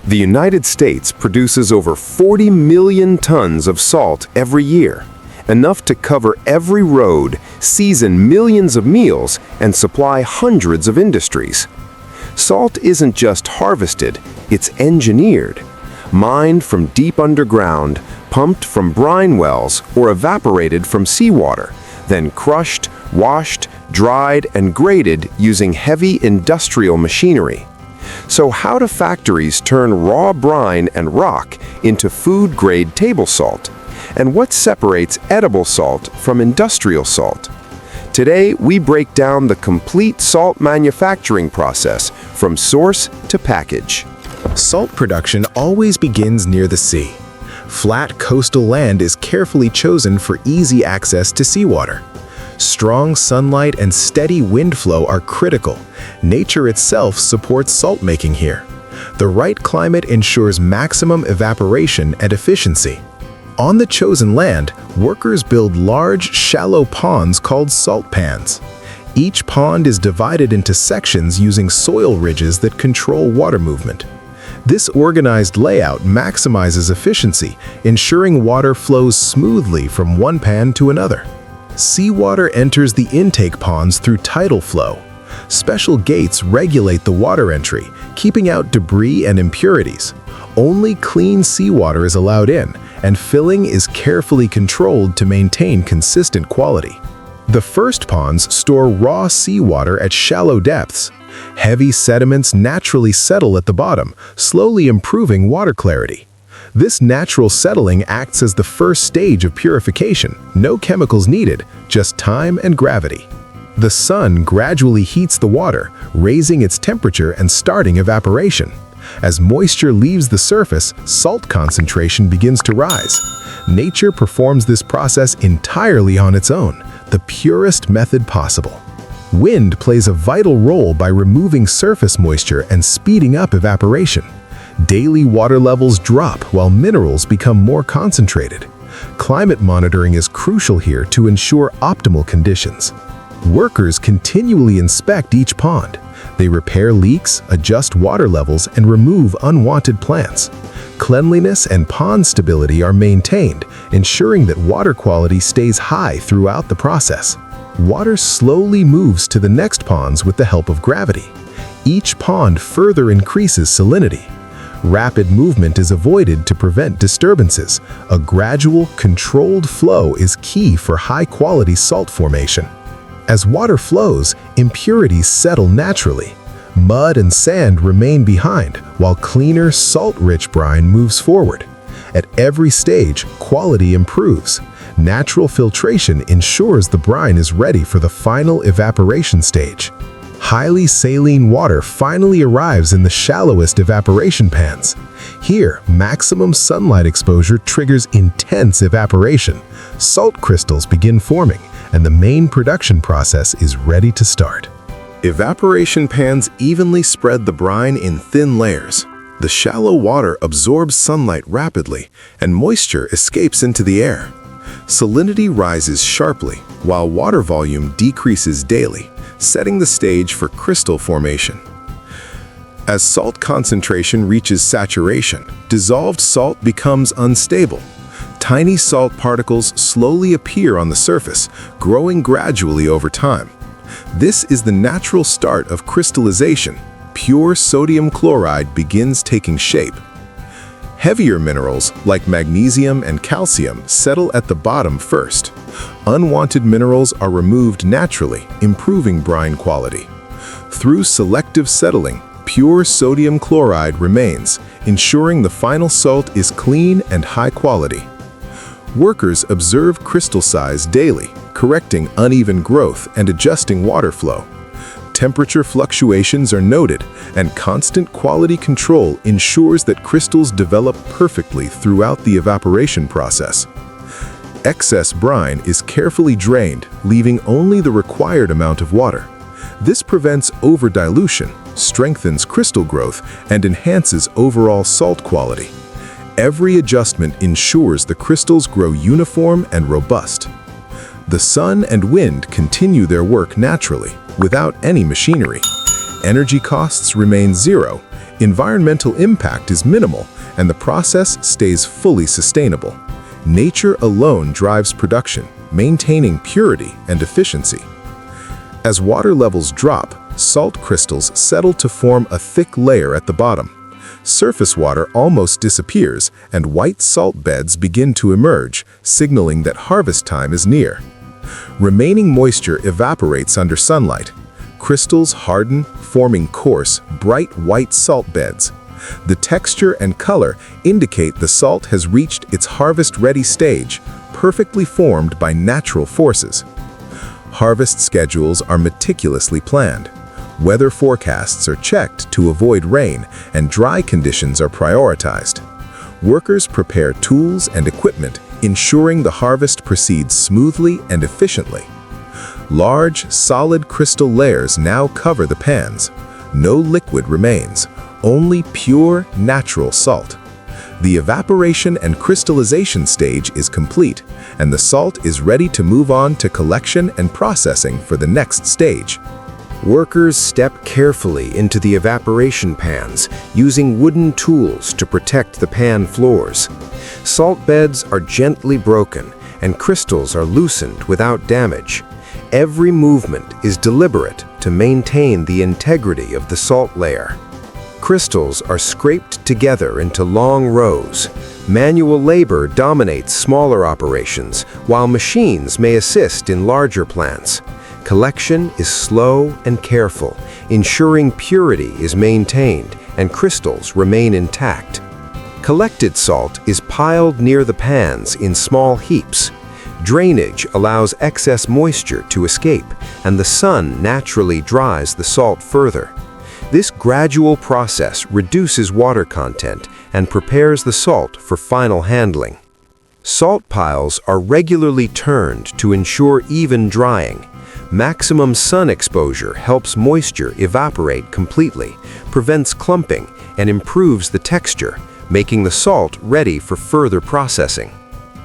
The United States produces over 40 million tons of salt every year, enough to cover every road, season millions of meals, and supply hundreds of industries. Salt isn't just harvested, it's engineered. Mined from deep underground, pumped from brine wells, or evaporated from seawater, then crushed, washed, dried, and graded using heavy industrial machinery. So how do factories turn raw brine and rock into food-grade table salt? And what separates edible salt from industrial salt? Today, we break down the complete salt manufacturing process from source to package. Salt production always begins near the sea. Flat coastal land is carefully chosen for easy access to seawater. Strong sunlight and steady wind flow are critical. Nature itself supports salt making here. The right climate ensures maximum evaporation and efficiency. On the chosen land, workers build large, shallow ponds called salt pans. Each pond is divided into sections using soil ridges that control water movement. This organized layout maximizes efficiency, ensuring water flows smoothly from one pan to another. Seawater enters the intake ponds through tidal flow. Special gates regulate the water entry, keeping out debris and impurities. Only clean seawater is allowed in, and filling is carefully controlled to maintain consistent quality. The first ponds store raw seawater at shallow depths. Heavy sediments naturally settle at the bottom, slowly improving water clarity. This natural settling acts as the first stage of purification. No chemicals needed, just time and gravity. The sun gradually heats the water, raising its temperature and starting evaporation. As moisture leaves the surface, salt concentration begins to rise. Nature performs this process entirely on its own, the purest method possible. Wind plays a vital role by removing surface moisture and speeding up evaporation. Daily water levels drop while minerals become more concentrated. Climate monitoring is crucial here to ensure optimal conditions. Workers continually inspect each pond. They repair leaks, adjust water levels, and remove unwanted plants. Cleanliness and pond stability are maintained, ensuring that water quality stays high throughout the process. Water slowly moves to the next ponds with the help of gravity. Each pond further increases salinity. Rapid movement is avoided to prevent disturbances. A gradual, controlled flow is key for high-quality salt formation. As water flows, impurities settle naturally. Mud and sand remain behind, while cleaner, salt-rich brine moves forward. At every stage, quality improves. Natural filtration ensures the brine is ready for the final evaporation stage. Highly saline water finally arrives in the shallowest evaporation pans. Here, maximum sunlight exposure triggers intense evaporation. Salt crystals begin forming, and the main production process is ready to start. Evaporation pans evenly spread the brine in thin layers. The shallow water absorbs sunlight rapidly, and moisture escapes into the air. Salinity rises sharply, while water volume decreases daily, setting the stage for crystal formation. As salt concentration reaches saturation, dissolved salt becomes unstable. Tiny salt particles slowly appear on the surface, growing gradually over time. This is the natural start of crystallization. Pure sodium chloride begins taking shape. Heavier minerals, like magnesium and calcium, settle at the bottom first. Unwanted minerals are removed naturally, improving brine quality. Through selective settling, pure sodium chloride remains, ensuring the final salt is clean and high quality. Workers observe crystal size daily, correcting uneven growth and adjusting water flow. Temperature fluctuations are noted, and constant quality control ensures that crystals develop perfectly throughout the evaporation process. Excess brine is carefully drained, leaving only the required amount of water. This prevents over-dilution, strengthens crystal growth, and enhances overall salt quality. Every adjustment ensures the crystals grow uniform and robust. The sun and wind continue their work naturally, without any machinery. Energy costs remain zero, Environmental impact is minimal, and the process stays fully sustainable. Nature alone drives production, maintaining purity and efficiency. As water levels drop, salt crystals settle to form a thick layer at the bottom. Surface water almost disappears, and white salt beds begin to emerge, signaling that harvest time is near. Remaining moisture evaporates under sunlight. Crystals harden, forming coarse, bright white salt beds. The texture and color indicate the salt has reached its harvest-ready stage, perfectly formed by natural forces. Harvest schedules are meticulously planned. Weather forecasts are checked to avoid rain, and dry conditions are prioritized. Workers prepare tools and equipment, ensuring the harvest proceeds smoothly and efficiently. Large, solid crystal layers now cover the pans. No liquid remains, only pure, natural salt. The evaporation and crystallization stage is complete, and the salt is ready to move on to collection and processing for the next stage. Workers step carefully into the evaporation pans, using wooden tools to protect the pan floors. Salt beds are gently broken, and crystals are loosened without damage. Every movement is deliberate to maintain the integrity of the salt layer. Crystals are scraped together into long rows. Manual labor dominates smaller operations, while machines may assist in larger plants. Collection is slow and careful, ensuring purity is maintained and crystals remain intact. Collected salt is piled near the pans in small heaps. Drainage allows excess moisture to escape, and the sun naturally dries the salt further. This gradual process reduces water content and prepares the salt for final handling. Salt piles are regularly turned to ensure even drying. Maximum sun exposure helps moisture evaporate completely, prevents clumping, and improves the texture, making the salt ready for further processing.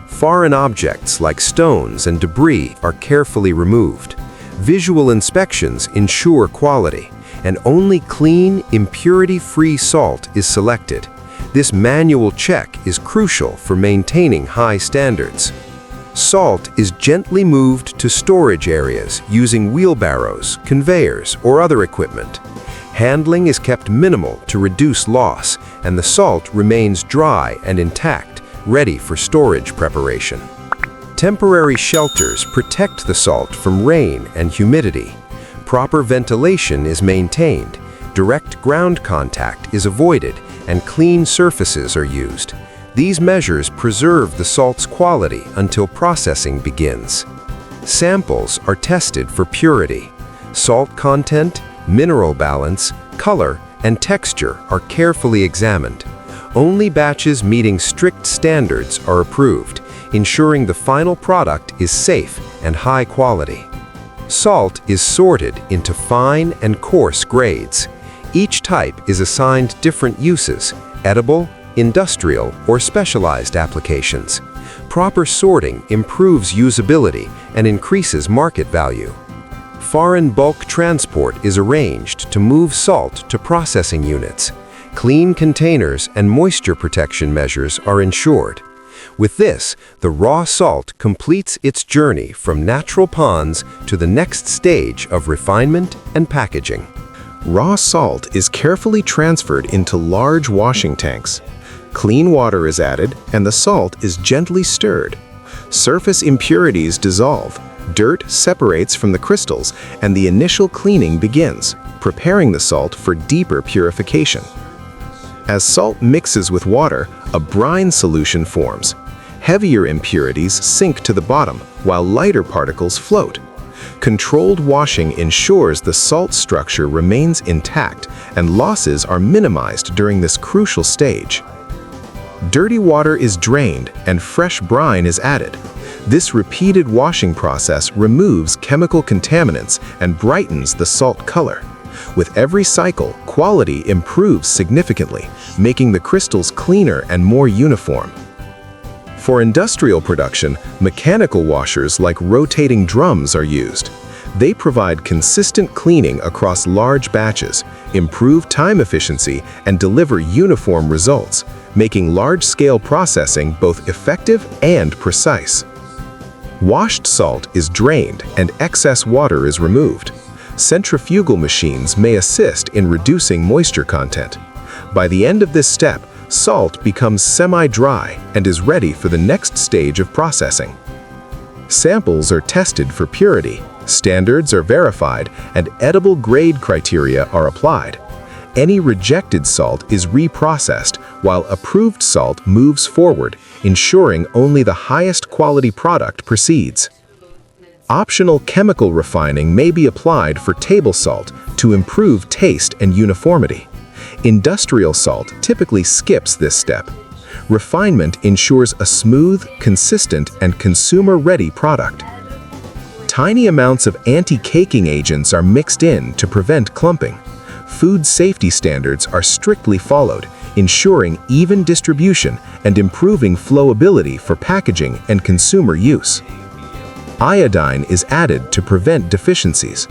Foreign objects like stones and debris are carefully removed. Visual inspections ensure quality, and only clean, impurity-free salt is selected. This manual check is crucial for maintaining high standards. Salt is gently moved to storage areas using wheelbarrows, conveyors, or other equipment. Handling is kept minimal to reduce loss, and the salt remains dry and intact, ready for storage preparation. Temporary shelters protect the salt from rain and humidity. Proper ventilation is maintained, direct ground contact is avoided, and clean surfaces are used. These measures preserve the salt's quality until processing begins. Samples are tested for purity. Salt content, mineral balance, color, and texture are carefully examined. Only batches meeting strict standards are approved, ensuring the final product is safe and high quality. Salt is sorted into fine and coarse grades. Each type is assigned different uses: edible, industrial, or specialized applications. Proper sorting improves usability and increases market value. Foreign bulk transport is arranged to move salt to processing units. Clean containers and moisture protection measures are ensured. With this, the raw salt completes its journey from natural ponds to the next stage of refinement and packaging. Raw salt is carefully transferred into large washing tanks. Clean water is added, and the salt is gently stirred. Surface impurities dissolve, dirt separates from the crystals, and the initial cleaning begins, preparing the salt for deeper purification. As salt mixes with water, a brine solution forms. Heavier impurities sink to the bottom, while lighter particles float. Controlled washing ensures the salt structure remains intact, and losses are minimized during this crucial stage. Dirty water is drained, and fresh brine is added. This repeated washing process removes chemical contaminants and brightens the salt color. With every cycle, quality improves significantly, making the crystals cleaner and more uniform. For industrial production, mechanical washers like rotating drums are used. They provide consistent cleaning across large batches, improve time efficiency, and deliver uniform results, making large-scale processing both effective and precise. Washed salt is drained and excess water is removed. Centrifugal machines may assist in reducing moisture content. By the end of this step, salt becomes semi-dry and is ready for the next stage of processing. Samples are tested for purity, standards are verified, and edible grade criteria are applied. Any rejected salt is reprocessed, while approved salt moves forward, ensuring only the highest quality product proceeds. Optional chemical refining may be applied for table salt to improve taste and uniformity. Industrial salt typically skips this step. Refinement ensures a smooth, consistent, and consumer-ready product. Tiny amounts of anti-caking agents are mixed in to prevent clumping. Food safety standards are strictly followed, ensuring even distribution and improving flowability for packaging and consumer use. Iodine is added to prevent deficiencies.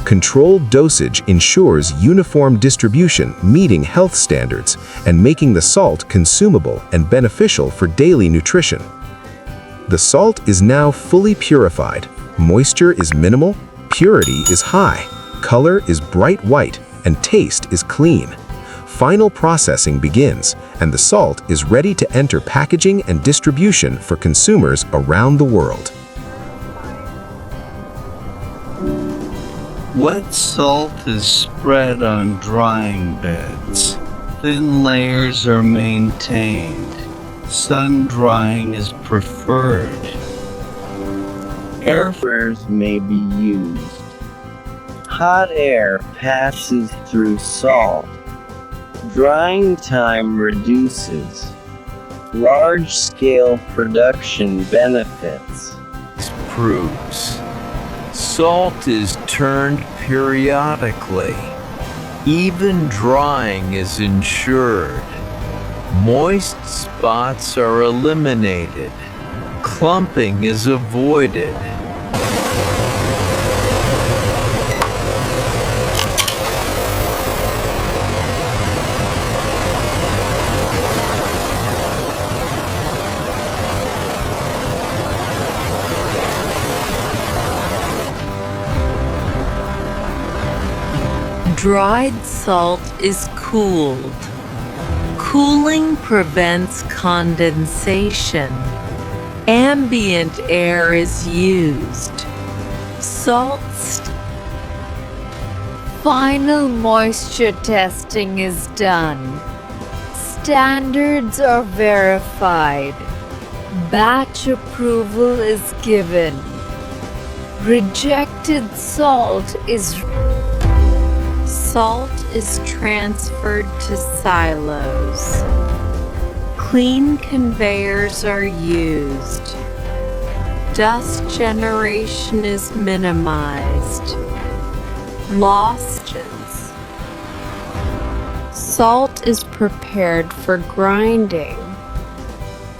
Controlled dosage ensures uniform distribution, meeting health standards and making the salt consumable and beneficial for daily nutrition. The salt is now fully purified. Moisture is minimal, purity is high, color is bright white, and taste is clean. Final processing begins, and the salt is ready to enter packaging and distribution for consumers around the world. Wet salt is spread on drying beds. Thin layers are maintained. Sun drying is preferred. Air fryers may be used. Hot air passes through salt. Drying time reduces. Large-scale production benefits. Proves. Salt is turned periodically. Even drying is ensured. Moist spots are eliminated. Clumping is avoided. Dried salt is cooled. Cooling prevents condensation. Ambient air is used. Final moisture testing is done. Standards are verified. Batch approval is given. Rejected salt is transferred to silos. Clean conveyors are used. Dust generation is minimized. Losses. Salt is prepared for grinding.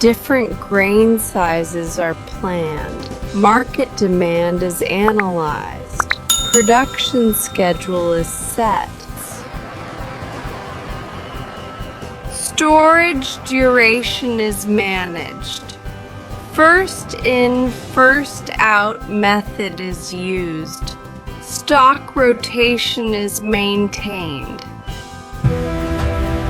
Different grain sizes are planned. Market demand is analyzed. Production schedule is set. Storage duration is managed. First in, first out method is used. Stock rotation is maintained.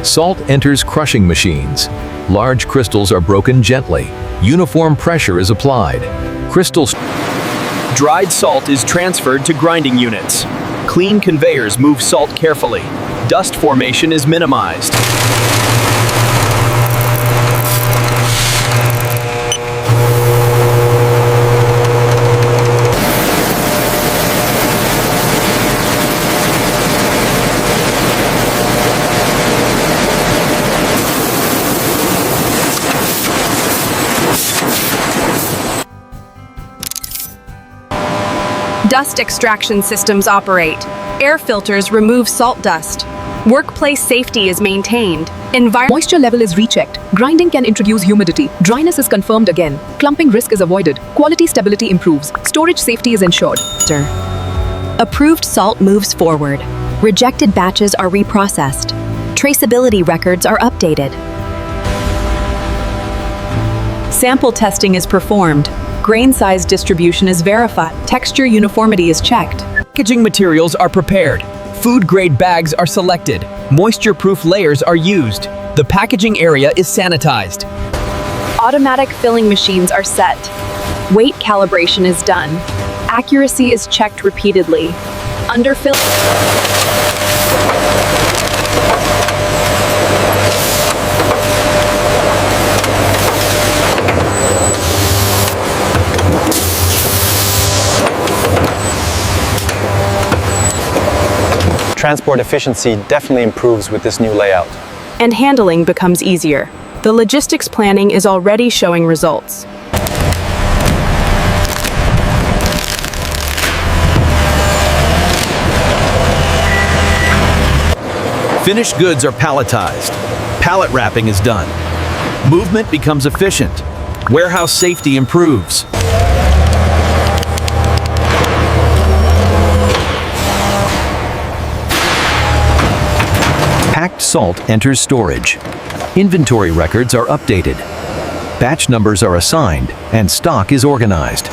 Salt enters crushing machines. Large crystals are broken gently. Uniform pressure is applied. Dried salt is transferred to grinding units. Clean conveyors move salt carefully. Dust formation is minimized. Dust extraction systems operate. Air filters remove salt dust. Workplace safety is maintained. Moisture level is rechecked. Grinding can introduce humidity. Dryness is confirmed again. Clumping risk is avoided. Quality stability improves. Storage safety is ensured. Approved salt moves forward. Rejected batches are reprocessed. Traceability records are updated. Sample testing is performed. Grain size distribution is verified. Texture uniformity is checked. Packaging materials are prepared. Food-grade bags are selected. Moisture-proof layers are used. The packaging area is sanitized. Automatic filling machines are set. Weight calibration is done. Accuracy is checked repeatedly. Underfill. Transport efficiency definitely improves with this new layout. And handling becomes easier. The logistics planning is already showing results. Finished goods are palletized. Pallet wrapping is done. Movement becomes efficient. Warehouse safety improves. Packed salt enters storage. Inventory records are updated. Batch numbers are assigned, and stock is organized.